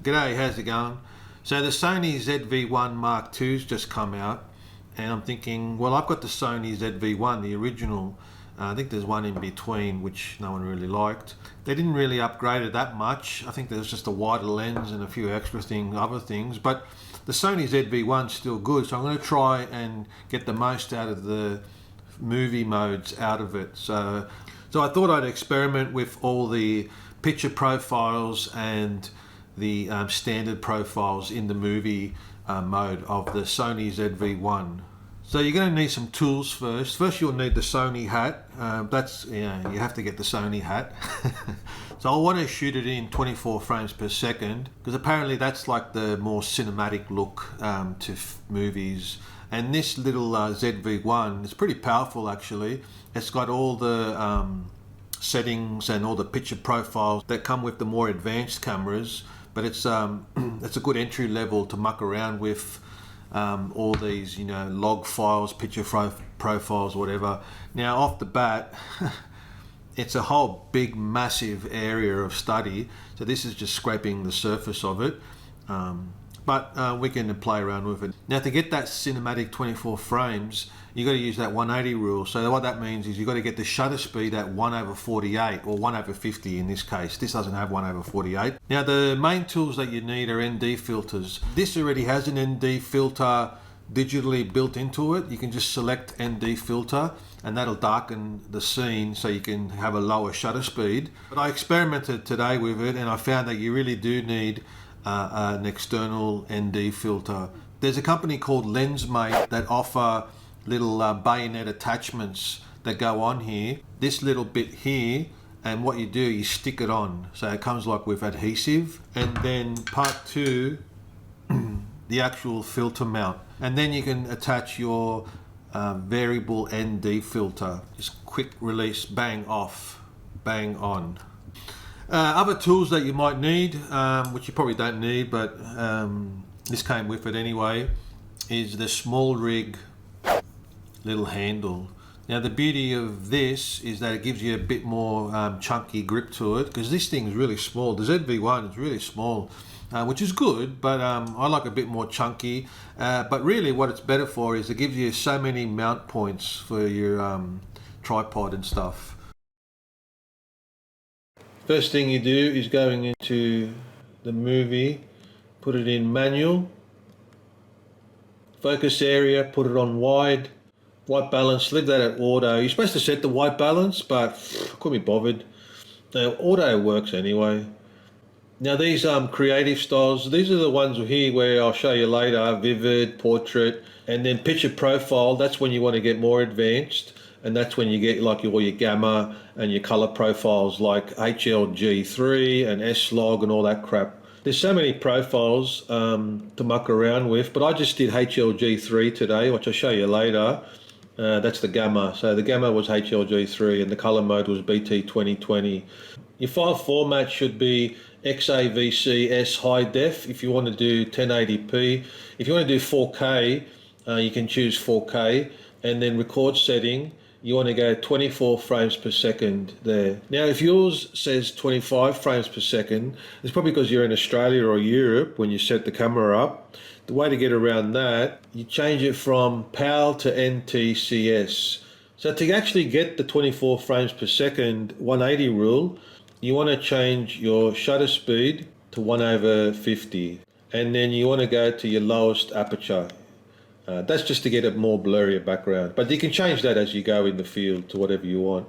G'day, how's it going? So the Sony ZV-1 Mark II's just come out, and I'm thinking, well, I've got the Sony ZV-1, the original. I think there's one in between which no one really liked. They didn't really upgrade it that much. I think there's just a wider lens and a few extra other things, but the Sony ZV-1's still good, so I'm going to try and get the most out of the movie modes out of it. So I thought I'd experiment with all the picture profiles and the standard profiles in the movie mode of the Sony ZV-1. So you're going to need some tools first. First you'll need the Sony hat. You have to get the Sony hat. So I want to shoot it in 24 frames per second because apparently that's like the more cinematic look to movies. And this little ZV-1 is pretty powerful actually. It's got all the settings and all the picture profiles that come with the more advanced cameras, but it's a good entry level to muck around with all these, log files, picture profiles, whatever. Now off the bat, it's a whole big massive area of study, so this is just scraping the surface of it, but we can play around with it. Now to get that cinematic 24 frames, you got to use that 180 rule. So what that means is you got to get the shutter speed at 1/48 or 1/50 in this case. This doesn't have 1/48. Now the main tools that you need are ND filters. This already has an ND filter digitally built into it. You can just select ND filter and that'll darken the scene so you can have a lower shutter speed. But I experimented today with it and I found that you really do need an external ND filter. There's a company called LensMate that offer little bayonet attachments that go on here. This little bit here, and what you do, you stick it on. So it comes like with adhesive. And then part two, the actual filter mount. And then you can attach your variable ND filter. Just quick release, bang off, bang on. Other tools that you might need, which you probably don't need, but this came with it anyway, is the small rig little handle. Now the beauty of this is that it gives you a bit more chunky grip to it, because this thing is really small. The ZV-1 is really small, which is good, but I like a bit more chunky. But really what it's better for is it gives you so many mount points for your tripod and stuff. First thing you do is going into the movie, put it in manual, focus area, put it on wide, white balance, leave that at auto. You're supposed to set the white balance, but I couldn't be bothered. Now, auto works anyway. Now these creative styles, these are the ones here where I'll show you later, vivid, portrait, and then picture profile. That's when you want to get more advanced, and that's when you get like all your gamma and your color profiles like HLG3 and S-Log and all that crap. There's so many profiles to muck around with, but I just did HLG3 today, which I'll show you later. That's the gamma. So the gamma was HLG3 and the color mode was BT 2020. Your file format should be XAVCS high def if you want to do 1080p. If you want to do 4K, you can choose 4K, and then record setting, you want to go 24 frames per second there. Now if yours says 25 frames per second, it's probably because you're in Australia or Europe when you set the camera up. The way to get around that, you change it from PAL to NTCS. So to actually get the 24 frames per second 180 rule, you want to change your shutter speed to 1/50, and then you want to go to your lowest aperture. That's just to get a more blurrier background, but you can change that as you go in the field to whatever you want.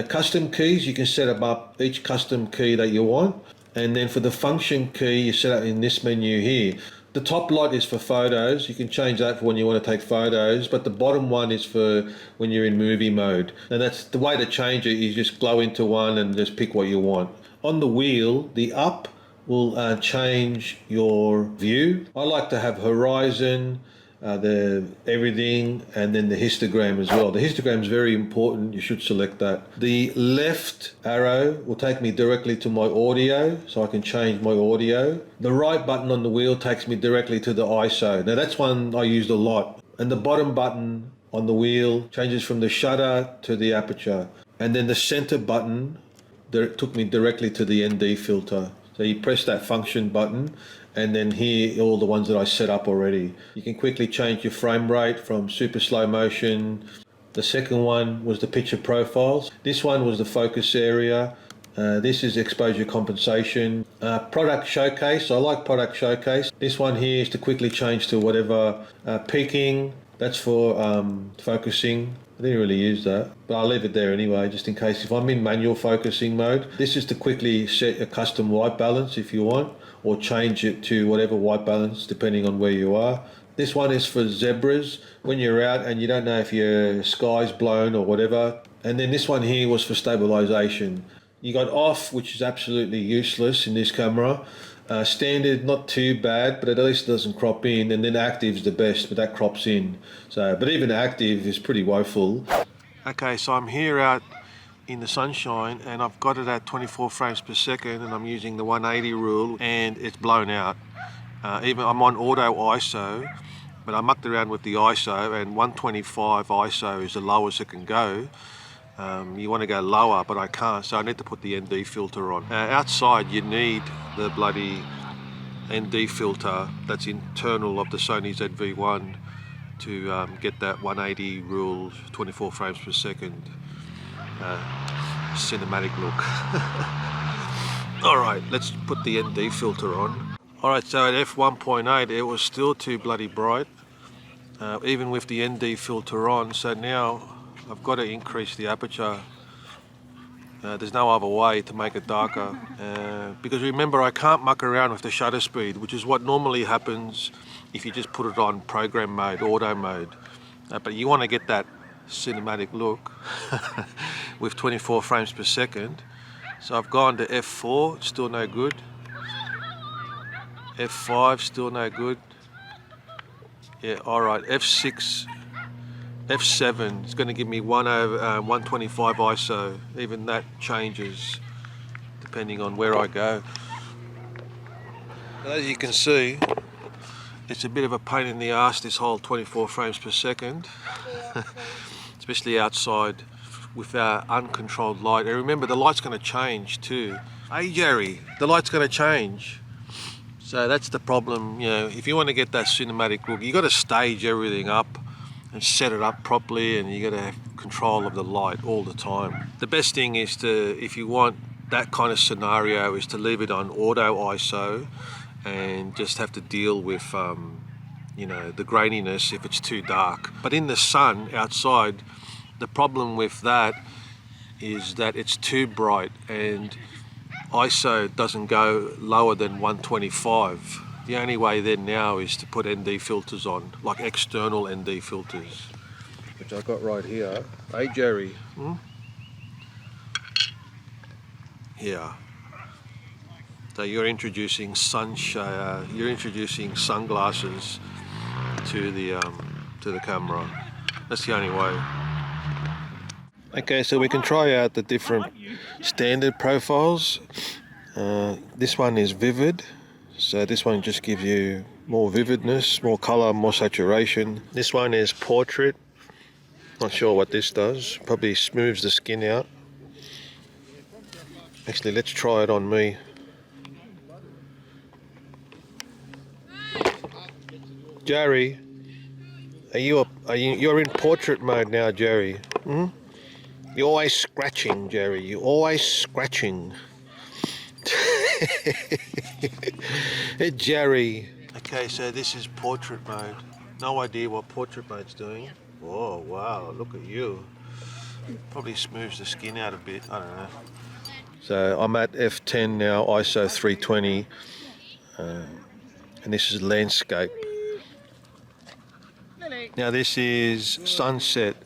Custom keys, you can set up each custom key that you want, and then for the function key, you set up in this menu here. The top light is for photos. You can change that for when you want to take photos, but the bottom one is for when you're in movie mode. And that's the way to change it. You just glow into one and just pick what you want. On the wheel, the up will change your view. I like to have horizon, the everything, and then the histogram as well. The histogram is very important. You should select that. The left arrow will take me directly to my audio, so I can change my audio. The right button on the wheel takes me directly to the ISO. Now that's one I used a lot. And the bottom button on the wheel changes from the shutter to the aperture. And then the center button took me directly to the ND filter. So you press that function button, and then here all the ones that I set up already. You can quickly change your frame rate from super slow motion. The second one was the picture profiles. This one was the focus area. This is exposure compensation. Product showcase, I like product showcase. This one here is to quickly change to whatever. Peaking, that's for focusing. I didn't really use that, but I'll leave it there anyway, just in case if I'm in manual focusing mode. This is to quickly set a custom white balance if you want, or change it to whatever white balance depending on where you are. This one is for zebras, when you're out and you don't know if your sky's blown or whatever. And then this one here was for stabilization. You got off, which is absolutely useless in this camera. Standard, not too bad, but at least it doesn't crop in. And then active's the best, but that crops in. So, but even active is pretty woeful. Okay, so I'm here out in the sunshine, and I've got it at 24 frames per second, and I'm using the 180 rule, and it's blown out. Even I'm on auto ISO, but I mucked around with the ISO, and 125 ISO is the lowest it can go. You want to go lower, but I can't, so I need to put the ND filter on. Outside you need the bloody ND filter that's internal of the Sony ZV-1 to get that 180 rule, 24 frames per second cinematic look. Alright, let's put the ND filter on. Alright, so at f1.8 it was still too bloody bright, even with the ND filter on, so now I've got to increase the aperture. There's no other way to make it darker, because remember, I can't muck around with the shutter speed, which is what normally happens if you just put it on program mode, auto mode. But you want to get that cinematic look with 24 frames per second. So I've gone to f4, still no good. f5, still no good. Yeah, alright, f6, f7 is going to give me 125 ISO. Even that changes depending on where I go. As you can see, it's a bit of a pain in the ass, this whole 24 frames per second, especially outside with our uncontrolled light. And remember, the light's going to change too. Hey Jerry, the light's going to change. So that's the problem, you know, if you want to get that cinematic look, you got to stage everything up and set it up properly, and you got to have control of the light all the time. The best thing is to, if you want that kind of scenario, is to leave it on auto ISO and just have to deal with you know, the graininess if it's too dark. But in the sun outside, the problem with that is that it's too bright, and ISO doesn't go lower than 125. The only way then now is to put ND filters on, like external ND filters, which I've got right here. Hey Jerry, here. So you're introducing you're introducing sunglasses to the camera. That's the only way. Okay, so we can try out the different standard profiles. This one is vivid, so this one just gives you more vividness, more color, more saturation. This one is portrait. Not sure what this does. Probably smooths the skin out. Actually, let's try it on me. Jerry, you're in portrait mode now, Jerry? You're always scratching, Jerry. You're always scratching. Hey, Jerry. Okay, so this is portrait mode. No idea what portrait mode's doing. Oh, wow, look at you. Probably smooths the skin out a bit, I don't know. So I'm at F10 now, ISO 320. And this is landscape. Now this is sunset.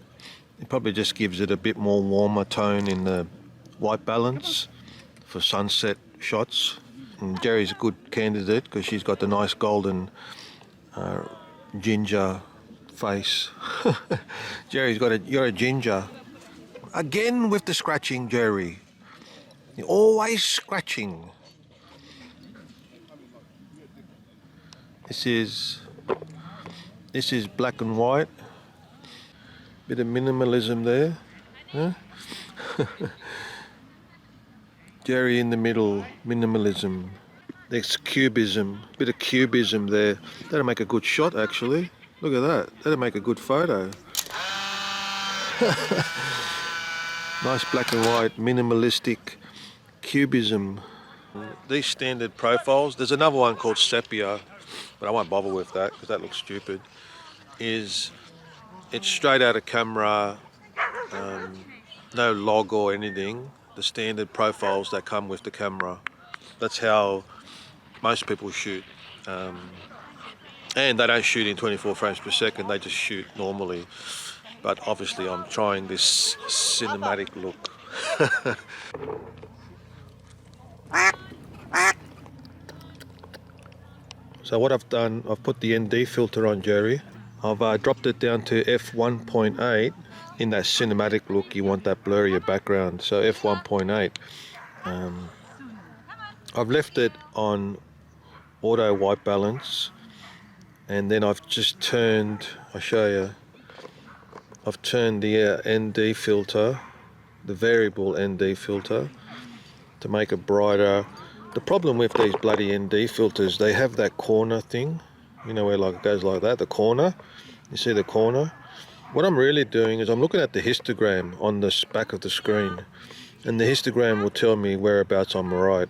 It probably just gives it a bit more warmer tone in the white balance for sunset shots. And Jerry's a good candidate because she's got the nice golden ginger face. Jerry's got you're a ginger. Again with the scratching, Jerry. You're always scratching. This is black and white. Bit of minimalism there. Huh? Jerry in the middle, minimalism. There's cubism, bit of cubism there. That'll make a good shot actually. Look at that, that'll make a good photo. Nice black and white, minimalistic cubism. These standard profiles, there's another one called sepia, but I won't bother with that because that looks stupid. It's straight out of camera, no log or anything. The standard profiles that come with the camera. That's how most people shoot. And they don't shoot in 24 frames per second, they just shoot normally. But obviously I'm trying this cinematic look. So what I've done, I've put the ND filter on, Jerry. I've dropped it down to f1.8. In that cinematic look, you want that blurrier background, so f1.8. I've left it on auto white balance, and then I've just turned, I'll show you, I've turned the ND filter, the variable ND filter, to make it brighter. The problem with these bloody ND filters, they have that corner thing, you know, where like it goes like that, the corner, you see the corner? What I'm really doing is I'm looking at the histogram on the back of the screen, and the histogram will tell me whereabouts I'm right.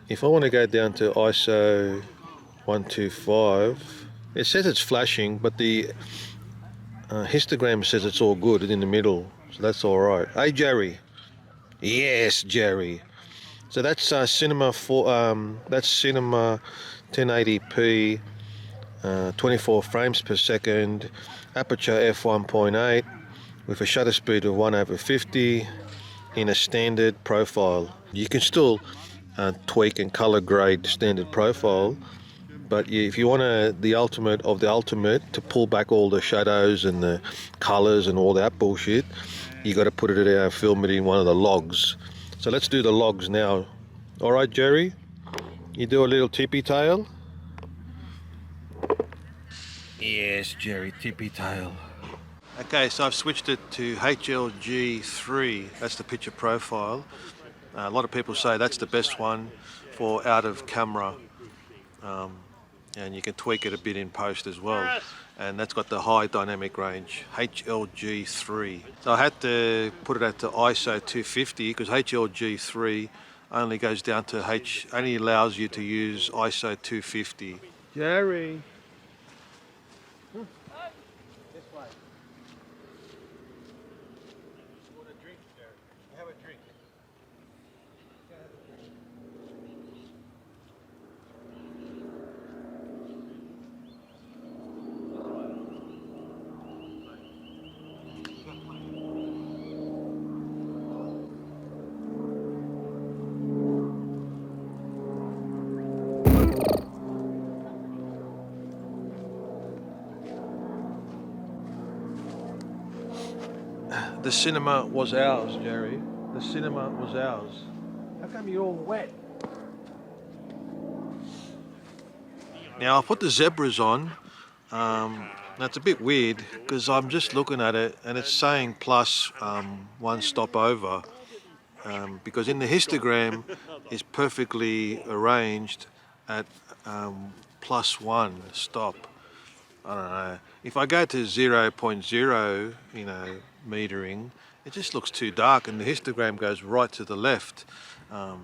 If I want to go down to ISO 125, it says it's flashing, but the histogram says it's all good in the middle, so that's all right. Hey Jerry. Yes, Jerry. So that's cinema 1080p, 24 frames per second, aperture f1.8 with a shutter speed of 1/50 in a standard profile. You can still tweak and color grade standard profile, but if you want the ultimate of the ultimate, to pull back all the shadows and the colors and all that bullshit, you got to put it out, film it in one of the logs. So let's do the logs now. All right, Jerry, you do a little tippy tail. Yes, Jerry, tippy tail. Okay, so I've switched it to HLG3. That's the picture profile. A lot of people say that's the best one for out of camera. And you can tweak it a bit in post as well. And that's got the high dynamic range, HLG3. So I had to put it at the ISO 250 because HLG3 only goes down to only allows you to use ISO 250. Jerry. This way. You want a drink, Jerry? Have a drink. The cinema was ours, Jerry. The cinema was ours. How come you're all wet? Now I put the zebras on. That's a bit weird because I'm just looking at it and it's saying plus one stop over. Because in the histogram it's perfectly arranged at +1 stop. I don't know. If I go to 0.0, you know, metering, it just looks too dark and the histogram goes right to the left. I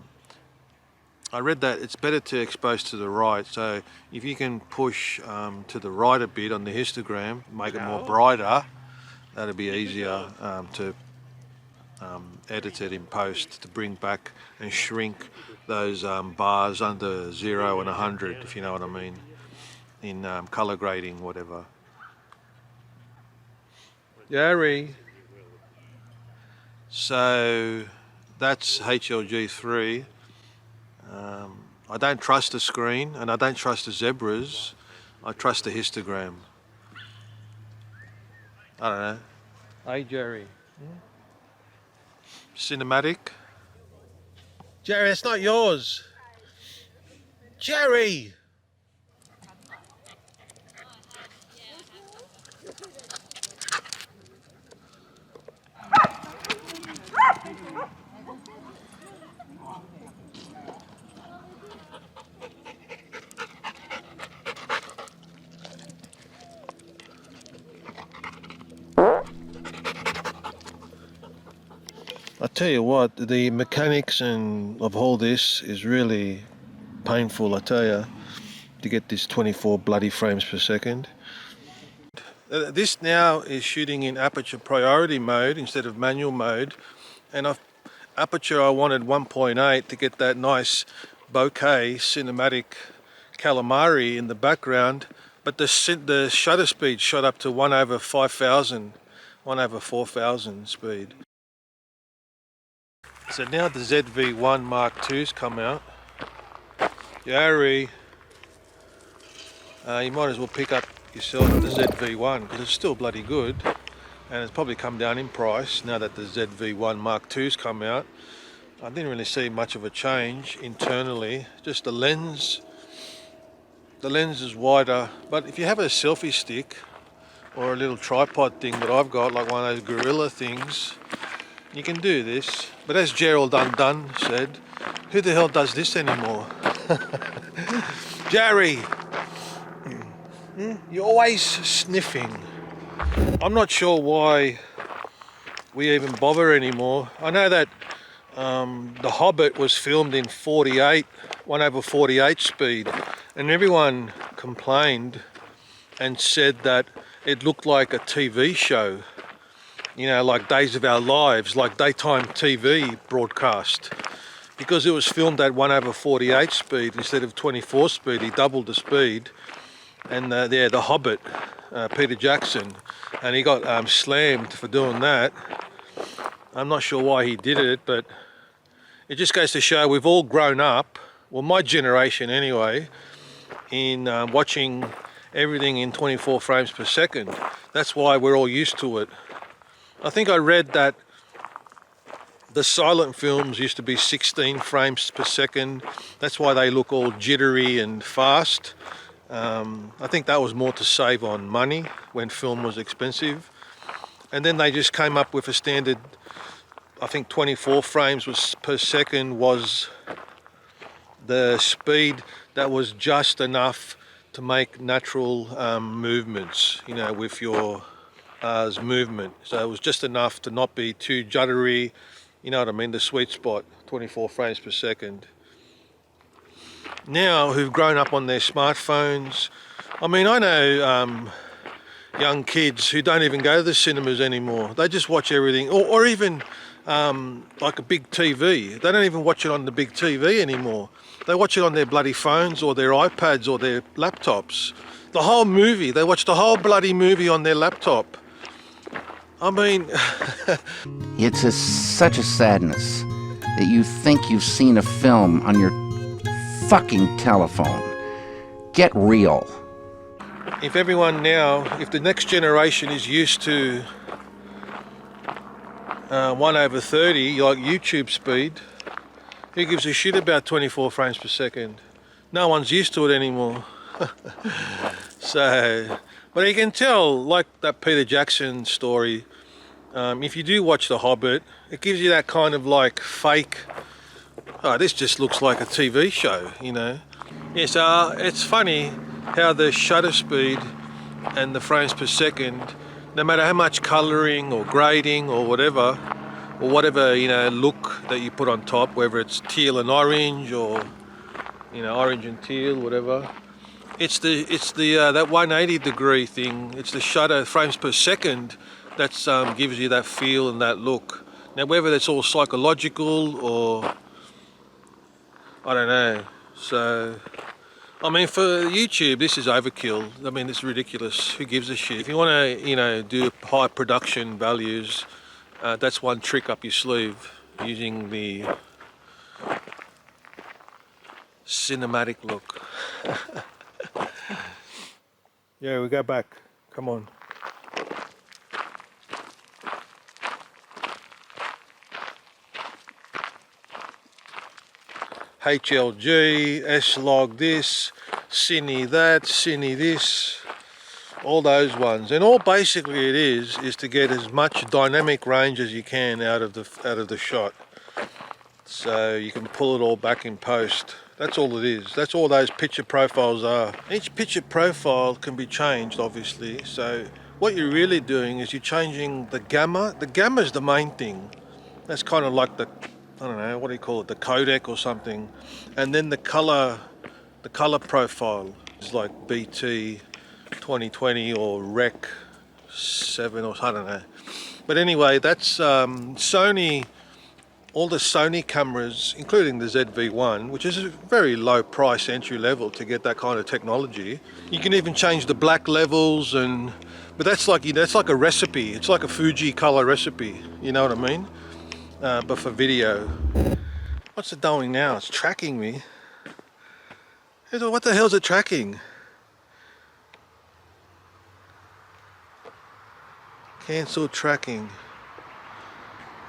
read that it's better to expose to the right, so if you can push to the right a bit on the histogram, make it more brighter, that'll be easier to edit it in post, to bring back and shrink those bars under 0 and 100, if you know what I mean, in color grading, whatever. Jerry. So that's HLG3. I don't trust the screen and I don't trust the zebras. I trust the histogram. I don't know. Hey Jerry. Cinematic. Jerry, it's not yours. Jerry! Tell you what, the mechanics and of all this is really painful, I tell you, to get this 24 bloody frames per second. This now is shooting in aperture priority mode instead of manual mode, and aperture I wanted 1.8 to get that nice bokeh cinematic calamari in the background, but the shutter speed shot up to 1/5000, 1/4000 speed. So now the ZV-1 Mark II's come out. Yari, you might as well pick up yourself the ZV-1 because it's still bloody good, and it's probably come down in price now that the ZV-1 Mark II's come out. I didn't really see much of a change internally, just the lens is wider, but if you have a selfie stick or a little tripod thing that I've got, like one of those gorilla things, you can do this. But as Gerald Undone said, who the hell does this anymore? Jerry, you're always sniffing. I'm not sure why we even bother anymore. I know that The Hobbit was filmed in 1/48 speed, and everyone complained and said that it looked like a TV show, you know, like Days of Our Lives, like daytime TV broadcast, because it was filmed at 1/48 speed instead of 24 speed. He doubled the speed. And The Hobbit, Peter Jackson, and he got slammed for doing that. I'm not sure why he did it, but it just goes to show we've all grown up, well, my generation anyway, in watching everything in 24 frames per second. That's why we're all used to it. I think I read that the silent films used to be 16 frames per second. That's why they look all jittery and fast. I think that was more to save on money when film was expensive. And then they just came up with a standard, I think 24 frames per second was the speed that was just enough to make natural movements, you know, with your movement. So it was just enough to not be too juddery, you know what I mean, the sweet spot, 24 frames per second. Now, who've grown up on their smartphones, I mean, I know young kids who don't even go to the cinemas anymore. They just watch everything, or even like a big TV. They don't even watch it on the big TV anymore. They watch it on their bloody phones or their iPads or their laptops. The whole movie, they watch the whole bloody movie on their laptop. I mean... It's such a sadness that you think you've seen a film on your fucking telephone. Get real. If everyone now, if the next generation is used to 1/30, like YouTube speed, who gives a shit about 24 frames per second? No one's used to it anymore. So, but you can tell, like that Peter Jackson story, if you do watch The Hobbit, it gives you that kind of like fake, oh, this just looks like a TV show, you know. Yes, it's funny how the shutter speed and the frames per second, no matter how much colouring or grading or whatever, you know, look that you put on top, whether it's teal and orange or, you know, orange and teal, whatever, it's the that 180 degree thing. It's the shutter frames per second that gives you that feel and that look. Now, whether that's all psychological or I don't know. So, I mean, for YouTube, this is overkill. I mean, it's ridiculous. Who gives a shit? If you want to, you know, do high production values, that's one trick up your sleeve, using the cinematic look. Yeah, we go back. Come on. HLG, S-Log this, Cine that, Cine this, all those ones. And all basically it is to get as much dynamic range as you can out of the shot. So you can pull it all back in post. That's all it is. That's all those picture profiles are. Each picture profile can be changed, obviously. So what you're really doing is you're changing the gamma. The gamma is the main thing. That's kind of like the, I don't know, what do you call it, the codec or something. And then the color profile is like BT 2020 or Rec 7 or I don't know. But anyway, that's Sony. All the Sony cameras, including the ZV-1, which is a very low price entry level to get that kind of technology. You can even change the black levels, but that's like a recipe. It's like a Fuji color recipe. You know what I mean? But for video. What's it doing now? It's tracking me. What the hell is it tracking? Cancel tracking.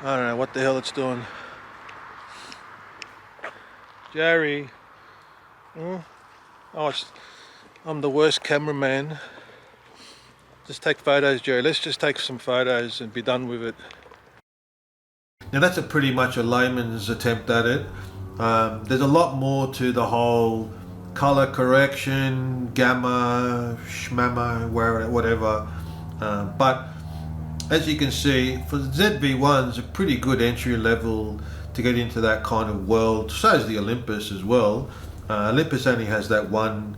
I don't know what the hell it's doing. Jerry. Oh, I'm the worst cameraman. Just take photos, Jerry. Let's just take some photos and be done with it. Now that's pretty much a layman's attempt at it. There's a lot more to the whole color correction, gamma, schmamma, whatever. But as you can see, for the ZV-1, it's a pretty good entry level to get into that kind of world. So is the Olympus as well. Olympus only has that one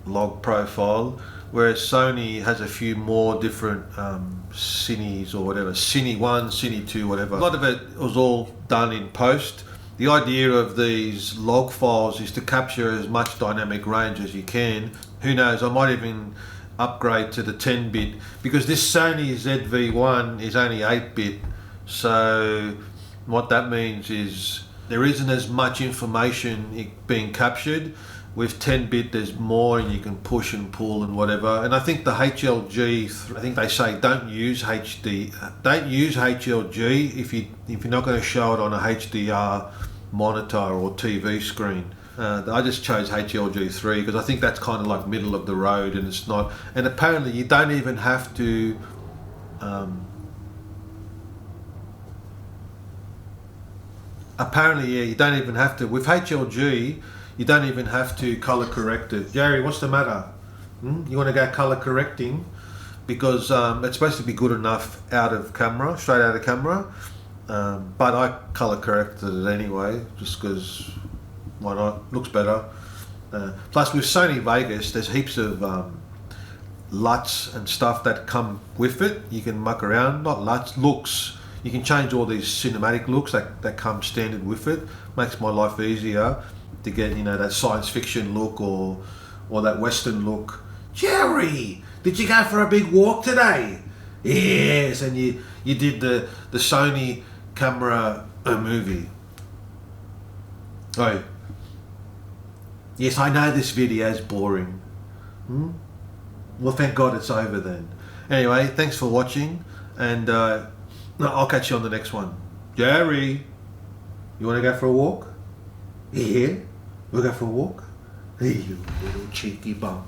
log profile, whereas Sony has a few more different Cines or whatever, Cine 1, Cine 2, whatever. A lot of it was all done in post. The idea of these log files is to capture as much dynamic range as you can. Who knows, I might even upgrade to the 10-bit, because this Sony ZV-1 is only 8-bit, so what that means is there isn't as much information being captured. With 10-bit there's more, and you can push and pull and whatever. And I think the HLG, I think they say don't use HLG if you're not going to show it on a HDR monitor or TV screen. I just chose HLG3 because I think that's kind of like middle of the road, and it's not. And apparently you don't even have to you don't even have to, with HLG you don't even have to color correct it. Jerry, what's the matter? You want to go color correcting? Because it's supposed to be good enough out of camera, straight out of camera, but I color corrected it anyway just because why not? Looks better. Plus with Sony Vegas there's heaps of LUTs and stuff that come with it. You can muck around, not LUTs, looks. You can change all these cinematic looks that come standard with it. Makes my life easier to get, you know, that science fiction look or that western look. Jerry, did you go for a big walk today? Yes, and you did the Sony camera movie. Oh, yes, I know this video is boring. Well, thank God it's over then. Anyway, thanks for watching, and I'll catch you on the next one. Jerry, you want to go for a walk? Yeah, we'll go for a walk? Hey, you little cheeky bum.